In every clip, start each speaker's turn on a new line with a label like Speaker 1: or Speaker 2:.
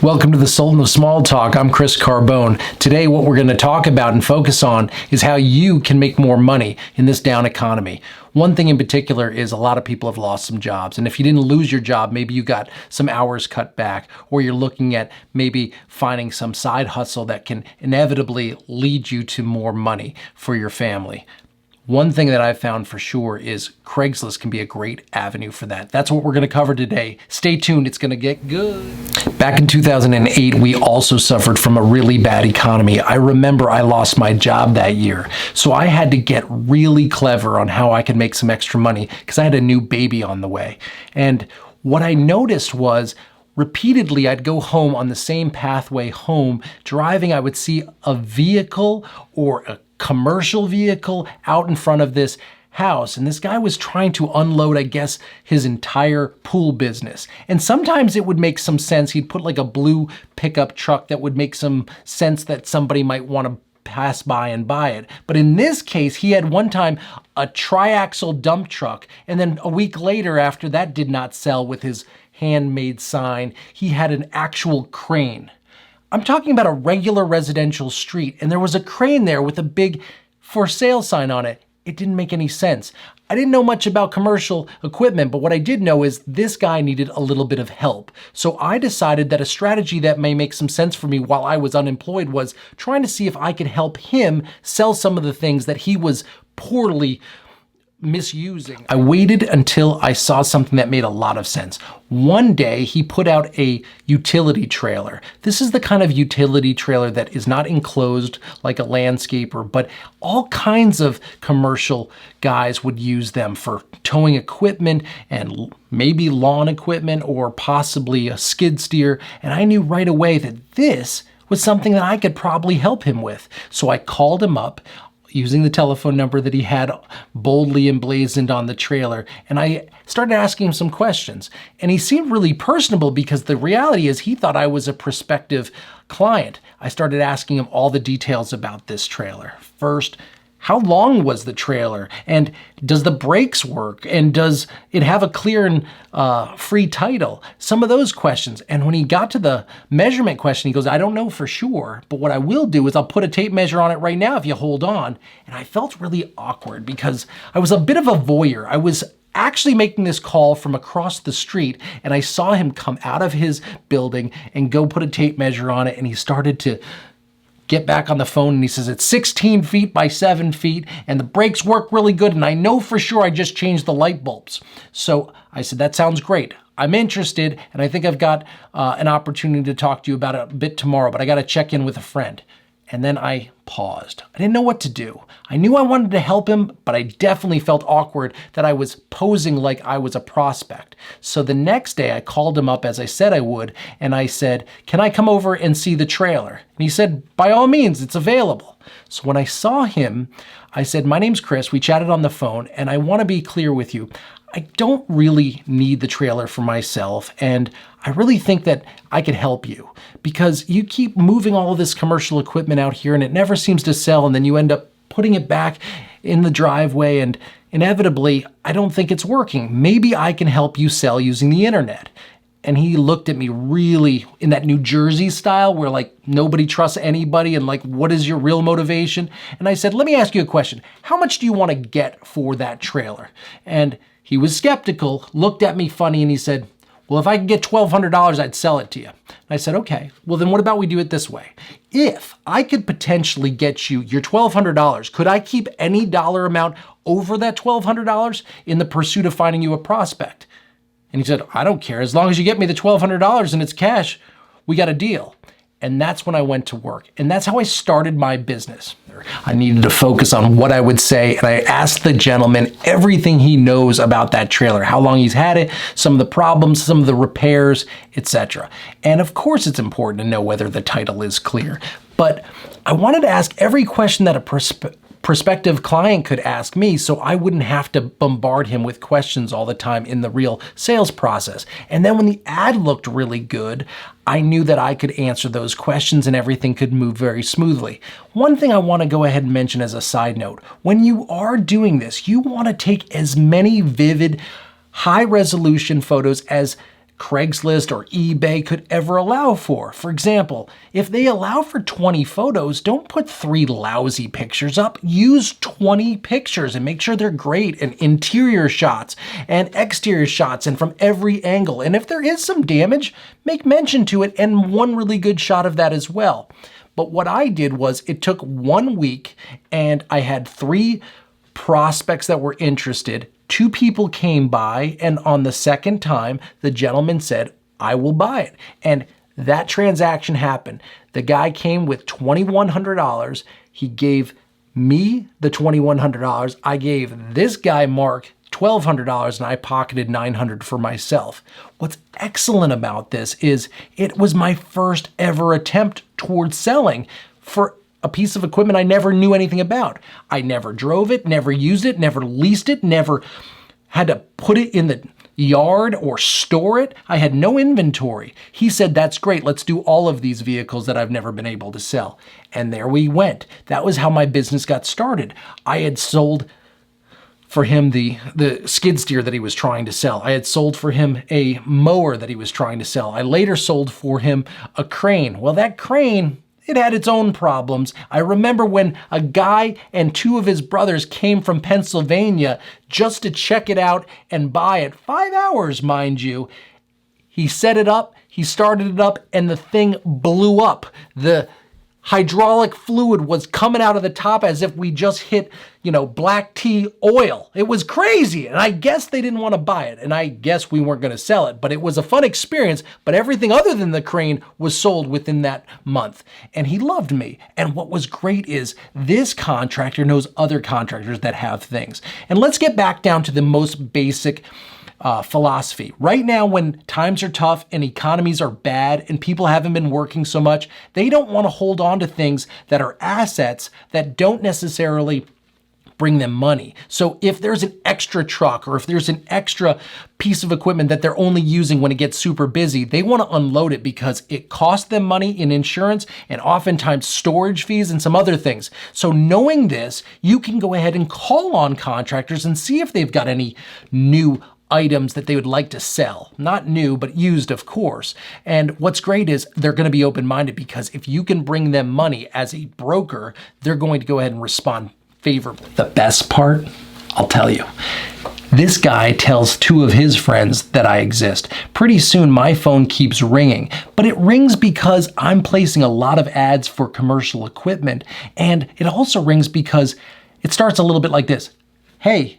Speaker 1: Welcome to the Sultan of Small Talk. I'm Chris Carbone. Today, what we're going to talk about and focus on is how you can make more money in this down economy. One thing in particular is a lot of people have lost some jobs. And if you didn't lose your job, maybe you got some hours cut back, or you're looking at maybe finding some side hustle that can inevitably lead you to more money for your family. One thing that I've found for sure is Craigslist can be a great avenue for that. That's what we're going to cover today. Stay tuned. It's going to get good. Back in 2008, we also suffered from a really bad economy. I remember I lost my job that year. So I had to get really clever on how I could make some extra money because I had a new baby on the way. And what I noticed was repeatedly, I'd go home on the same pathway home. Driving, I would see a vehicle or a commercial vehicle out in front of this house. And this guy was trying to unload, I guess, his entire pool business. And sometimes it would make some sense. He'd put like a blue pickup truck that would make some sense that somebody might want to pass by and buy it. But in this case, he had one time a triaxle dump truck. And then a week later, after that did not sell with his handmade sign, he had an actual crane. I'm talking about a regular residential street, and there was a crane there with a big for sale sign on it. It didn't make any sense. I didn't know much about commercial equipment, but what I did know is this guy needed a little bit of help. So I decided that a strategy that may make some sense for me while I was unemployed was trying to see if I could help him sell some of the things that he was poorly misusing. I waited until I saw something that made a lot of sense. One day he put out a utility trailer. This is the kind of utility trailer that is not enclosed like a landscaper, but all kinds of commercial guys would use them for towing equipment and maybe lawn equipment or possibly a skid steer. And I knew right away that this was something that I could probably help him with. So I called him up using the telephone number that he had boldly emblazoned on the trailer. And I started asking him some questions. And he seemed really personable because the reality is he thought I was a prospective client. I started asking him all the details about this trailer. First, how long was the trailer? And does the brakes work? And does it have a clear and free title? Some of those questions. And when he got to the measurement question, he goes, I don't know for sure, but what I will do is I'll put a tape measure on it right now if you hold on. And I felt really awkward because I was a bit of a voyeur. I was actually making this call from across the street, and I saw him come out of his building and go put a tape measure on it, and he started to get back on the phone and he says, it's 16 feet by 7 feet and the brakes work really good. And I know for sure I just changed the light bulbs. So I said, that sounds great. I'm interested. And I think I've got an opportunity to talk to you about it a bit tomorrow, but I got to check in with a friend. And then I paused. I didn't know what to do. I knew I wanted to help him, but I definitely felt awkward that I was posing like I was a prospect. So the next day I called him up as I said I would, and I said, can I come over and see the trailer? And he said, by all means, it's available. So when I saw him, I said, my name's Chris. We chatted on the phone, and I want to be clear with you. I don't really need the trailer for myself, and I really think that I could help you because you keep moving all of this commercial equipment out here and it never seems to sell, and then you end up putting it back in the driveway, and inevitably, I don't think it's working. Maybe I can help you sell using the internet. And he looked at me really in that New Jersey style where like nobody trusts anybody and like, what is your real motivation? And I said, let me ask you a question. How much do you want to get for that trailer? And he was skeptical, looked at me funny, and he said, well, if I could get $1,200, I'd sell it to you. And I said, okay, well then what about we do it this way? If I could potentially get you your $1,200, could I keep any dollar amount over that $1,200 in the pursuit of finding you a prospect? And he said, I don't care. As long as you get me the $1,200 and it's cash, we got a deal. And that's when I went to work. And that's how I started my business. I needed to focus on what I would say. And I asked the gentleman everything he knows about that trailer, how long he's had it, some of the problems, some of the repairs, etc. And of course, it's important to know whether the title is clear. But I wanted to ask every question that a prospective client could ask me so I wouldn't have to bombard him with questions all the time in the real sales process. And then when the ad looked really good, I knew that I could answer those questions and everything could move very smoothly. One thing I want to go ahead and mention as a side note, when you are doing this, you want to take as many vivid, high resolution photos as Craigslist or eBay could ever allow for. For example, if they allow for 20 photos, don't put 3 lousy pictures up. Use 20 pictures and make sure they're great, and interior shots and exterior shots and from every angle. And if there is some damage, make mention to it and one really good shot of that as well. But what I did was it took 1 week and I had 3 prospects that were interested. 2 people came by, and on the second time, the gentleman said, I will buy it. And that transaction happened. The guy came with $2,100. He gave me the $2,100. I gave this guy, Mark, $1,200, and I pocketed $900 for myself. What's excellent about this is it was my first ever attempt towards selling for a piece of equipment I never knew anything about. I never drove it, never used it, never leased it, never had to put it in the yard or store it. I had no inventory. He said, that's great. Let's do all of these vehicles that I've never been able to sell. And there we went. That was how my business got started. I had sold for him the skid steer that he was trying to sell. I had sold for him a mower that he was trying to sell. I later sold for him a crane. Well, that crane, it had its own problems. I remember when a guy and 2 of his brothers came from Pennsylvania just to check it out and buy it. 5 hours, mind you. He set it up, he started it up, and the thing blew up. The hydraulic fluid was coming out of the top as if we just hit, black tea oil. It was crazy. And I guess they didn't want to buy it. And I guess we weren't going to sell it. But it was a fun experience. But everything other than the crane was sold within that month. And he loved me. And what was great is this contractor knows other contractors that have things. And let's get back down to the most basic philosophy. Right now, when times are tough and economies are bad and people haven't been working so much, they don't want to hold on to things that are assets that don't necessarily bring them money. So if there's an extra truck or if there's an extra piece of equipment that they're only using when it gets super busy, they want to unload it because it costs them money in insurance and oftentimes storage fees and some other things. So knowing this, you can go ahead and call on contractors and see if they've got any new items that they would like to sell. Not new, but used, of course. And what's great is they're going to be open-minded because if you can bring them money as a broker, they're going to go ahead and respond favorably. The best part, I'll tell you. This guy tells 2 of his friends that I exist. Pretty soon my phone keeps ringing, but it rings because I'm placing a lot of ads for commercial equipment. And it also rings because it starts a little bit like this. Hey,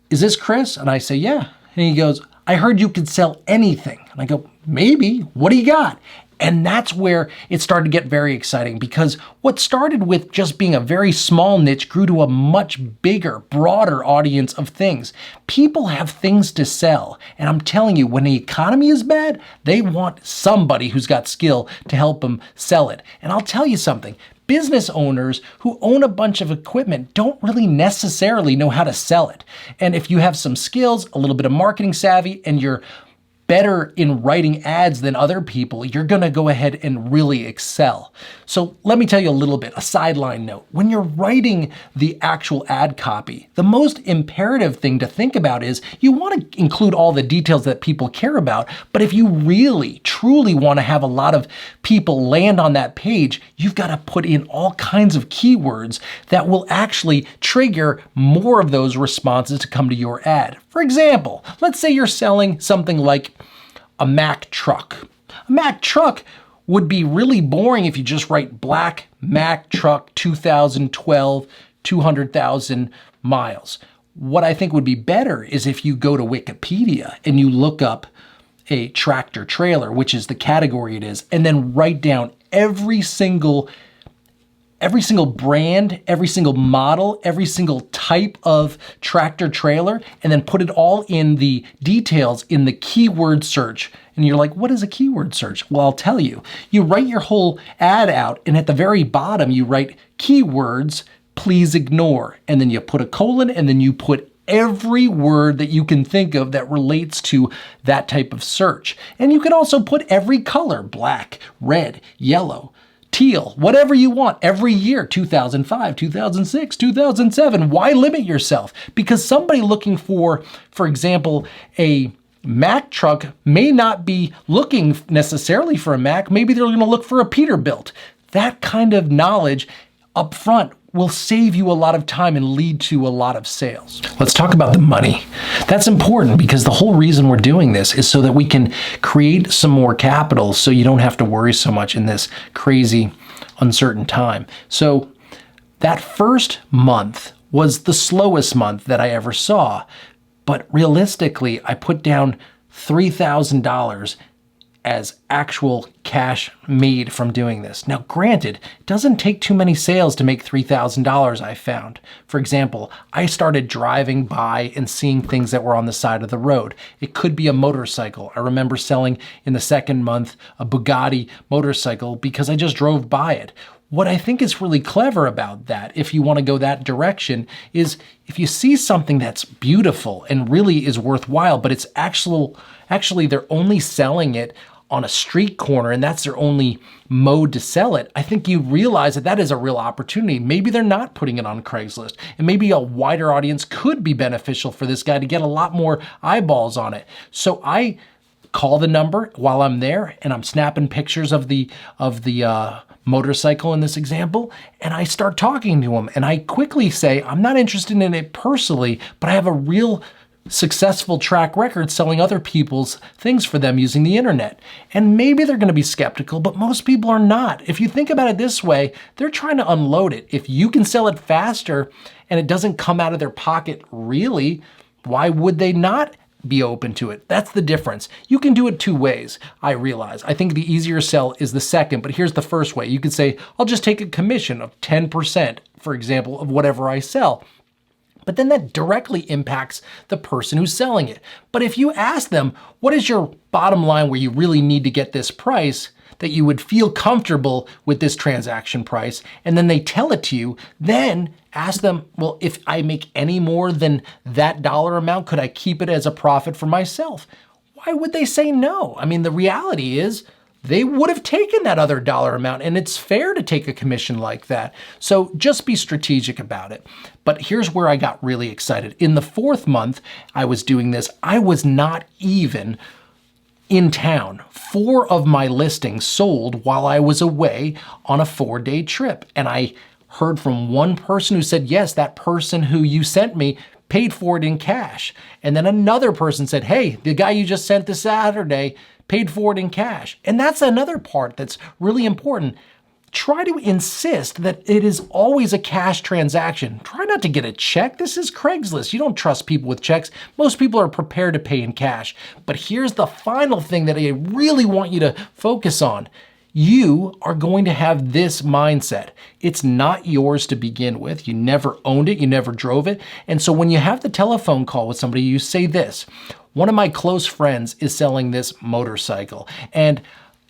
Speaker 1: is this Chris? And I say, yeah. And he goes, I heard you could sell anything. And I go, maybe. What do you got? And that's where it started to get very exciting because what started with just being a very small niche grew to a much bigger, broader audience of things. People have things to sell. And I'm telling you, when the economy is bad, they want somebody who's got skill to help them sell it. And I'll tell you something. Business owners who own a bunch of equipment don't really necessarily know how to sell it. And if you have some skills, a little bit of marketing savvy, and you're better in writing ads than other people, you're going to go ahead and really excel. So let me tell you a little bit, a sideline note. When you're writing the actual ad copy, the most imperative thing to think about is you want to include all the details that people care about. But if you really, truly want to have a lot of people land on that page, you've got to put in all kinds of keywords that will actually trigger more of those responses to come to your ad. For example, let's say you're selling something like a Mack truck. A Mack truck would be really boring if you just write black Mack truck 2012, 200,000 miles. What I think would be better is if you go to Wikipedia and you look up a tractor trailer, which is the category it is, and then write down every single brand, every single model, every single type of tractor trailer, and then put it all in the details in the keyword search. And you're like, what is a keyword search? Well, I'll tell you. You write your whole ad out, and at the very bottom, you write keywords, please ignore. And then you put a colon, and then you put every word that you can think of that relates to that type of search. And you can also put every color, black, red, yellow, teal, whatever you want, every year, 2005, 2006, 2007. Why limit yourself? Because somebody looking for example, a Mack truck may not be looking necessarily for a Mack. Maybe they're going to look for a Peterbilt. That kind of knowledge up front will save you a lot of time and lead to a lot of sales. Let's talk about the money. That's important because the whole reason we're doing this is so that we can create some more capital so you don't have to worry so much in this crazy, uncertain time. So that first month was the slowest month that I ever saw. But realistically, I put down $3,000 as actual cash made from doing this. Now, granted, it doesn't take too many sales to make $3,000, I found. For example, I started driving by and seeing things that were on the side of the road. It could be a motorcycle. I remember selling in the second month a Bugatti motorcycle because I just drove by it. What I think is really clever about that, if you want to go that direction, is if you see something that's beautiful and really is worthwhile, but it's actually they're only selling it on a street corner and that's their only mode to sell it, I think you realize that that is a real opportunity. Maybe they're not putting it on Craigslist, and maybe a wider audience could be beneficial for this guy to get a lot more eyeballs on it. So I call the number while I'm there and I'm snapping pictures of the motorcycle in this example, and I start talking to him and I quickly say, I'm not interested in it personally, but I have a real successful track record selling other people's things for them using the internet. And maybe they're going to be skeptical, but most people are not. If you think about it this way, they're trying to unload it. If you can sell it faster and it doesn't come out of their pocket really, why would they not be open to it? That's the difference. You can do it two ways, I realize. I think the easier sell is the second, but here's the first way. You could say, I'll just take a commission of 10%, for example, of whatever I sell. But then that directly impacts the person who's selling it. But if you ask them, what is your bottom line where you really need to get this price, that you would feel comfortable with this transaction price, and then they tell it to you, then ask them, well, if I make any more than that dollar amount, could I keep it as a profit for myself? Why would they say no? I mean, the reality is they would have taken that other dollar amount, and it's fair to take a commission like that. So just be strategic about it. But here's where I got really excited. In the fourth month I was doing this, I was not even in town. 4 of my listings sold while I was away on a 4-day trip. And I heard from one person who said, yes, that person who you sent me paid for it in cash. And then another person said, hey, the guy you just sent this Saturday paid for it in cash. And that's another part that's really important. Try to insist that it is always a cash transaction. Try not to get a check. This is Craigslist. You don't trust people with checks. Most people are prepared to pay in cash. But here's the final thing that I really want you to focus on. You are going to have this mindset. It's not yours to begin with. You never owned it. You never drove it. And so when you have the telephone call with somebody, you say this. One of my close friends is selling this motorcycle, and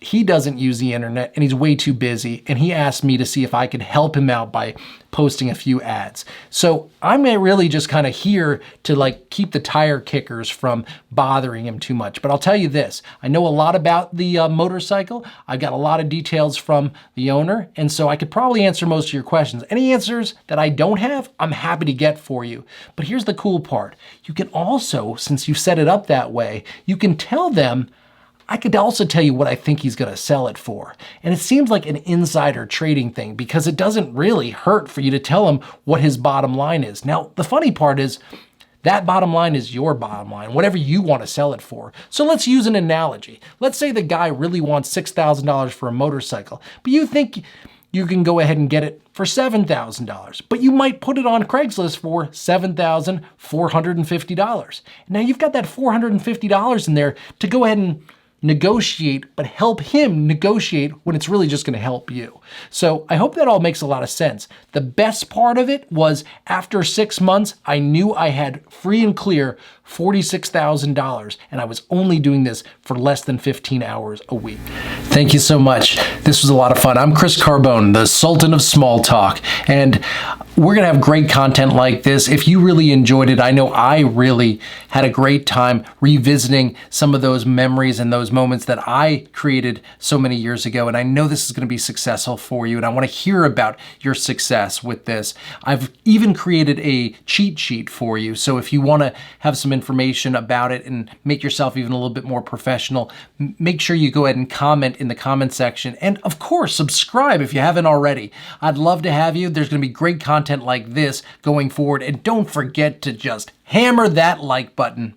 Speaker 1: he doesn't use the internet and he's way too busy, and he asked me to see if I could help him out by posting a few ads. So I'm really just kind of here to keep the tire kickers from bothering him too much. But I'll tell you this, I know a lot about the motorcycle. I got a lot of details from the owner, and so I could probably answer most of your questions. Any answers that I don't have, I'm happy to get for you. But here's the cool part. You can also, since you set it up that way, you can tell them, I could also tell you what I think he's going to sell it for. And it seems like an insider trading thing because it doesn't really hurt for you to tell him what his bottom line is. Now, the funny part is that bottom line is your bottom line, whatever you want to sell it for. So let's use an analogy. Let's say the guy really wants $6,000 for a motorcycle, but you think you can go ahead and get it for $7,000, but you might put it on Craigslist for $7,450. Now you've got that $450 in there to go ahead and negotiate, but help him negotiate when it's really just going to help you. So I hope that all makes a lot of sense. The best part of it was after 6 months, I knew I had free and clear $46,000, and I was only doing this for less than 15 hours a week. Thank you so much. This was a lot of fun. I'm Chris Carbone, the Sultan of Small Talk, and We're going to have great content like this. If you really enjoyed it, I know I really had a great time revisiting some of those memories and those moments that I created so many years ago. And I know this is going to be successful for you. And I want to hear about your success with this. I've even created a cheat sheet for you. So if you want to have some information about it and make yourself even a little bit more professional, make sure you go ahead and comment in the comment section. And of course, subscribe if you haven't already. I'd love to have you. There's going to be great content like this going forward. And don't forget to just hammer that like button.